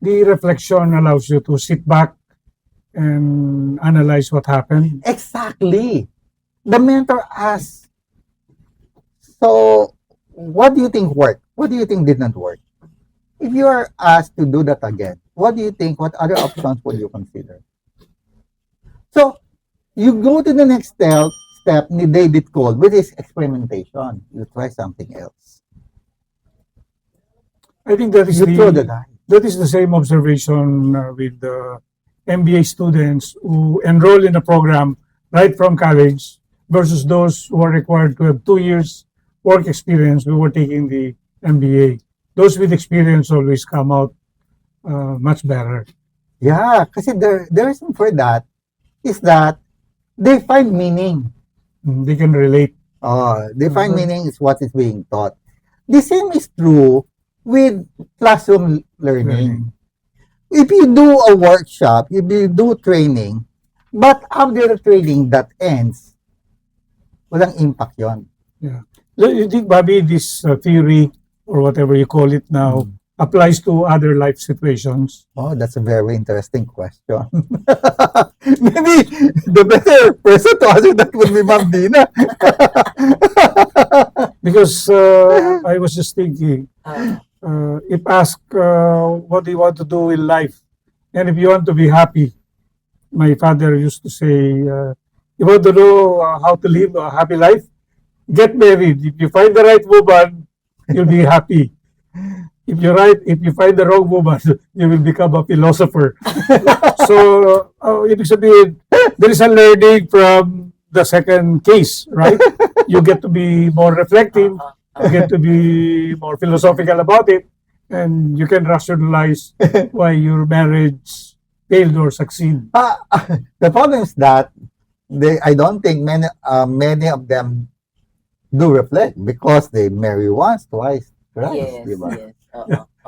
the reflection allows you to sit back and analyze what happened. Exactly. The mentor asks, so what do you think worked? What do you think did not work? If you are asked to do that again, what do you think? What other options would you consider? So you go to the next step ni David Cole, which is experimentation. You try something else. I think that is You throw the die. that is the same observation with the MBA students who enroll in a program right from college versus those who are required to have 2 years work experience. We were taking the MBA. Those with experience always come out much better. Yeah, kasi the reason for that is that they find meaning. They can relate. They find meaning is what is being taught. The same is true with classroom learning. If you do a workshop, if you do training, but after the training that ends, walang impact yon. Yeah. You think, Bobby, this theory or whatever you call it now applies to other life situations? Oh, that's a very interesting question. Maybe the better person to answer that would be Ma'am Dina. Because I was just thinking, if asked what do you want to do in life, and if you want to be happy, my father used to say, you want to know how to live a happy life? Get married. If you find the right woman, you'll be happy. If you find the wrong woman, you will become a philosopher. So, ibig sabihin, there is a learning from the second case, right? You get to be more reflective, you get to be more philosophical about it, and you can rationalize why your marriage failed or succeed. The problem is that I don't think many of them do reflect because they marry once, twice, thrice, diba? Yes.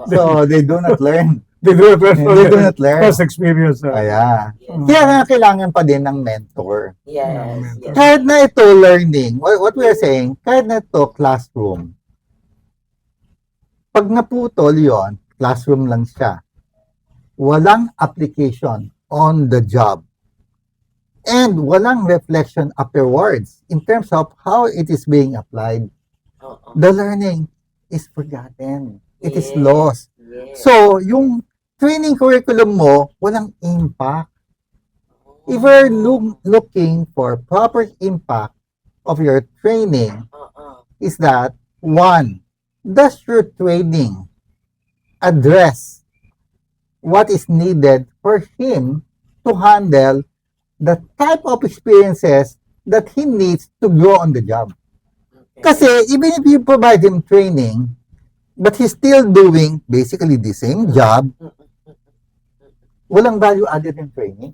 So they do not learn. They do not learn. Past experience. Kaya Yes. nga kailangan pa din ng mentor. Yes. Kahit na ito learning, what we are saying, kahit na ito classroom, pag naputol yon, classroom lang siya. Walang application on the job. And walang reflection afterwards in terms of how it is being applied. The learning is forgotten. It is lost. Yes. So, yung training curriculum mo, walang impact. If you're looking for proper impact of your training, is that, one, does your training address what is needed for him to handle the type of experiences that he needs to grow on the job? Kasi even if you provide him training, but he's still doing basically the same job, walang value added in training.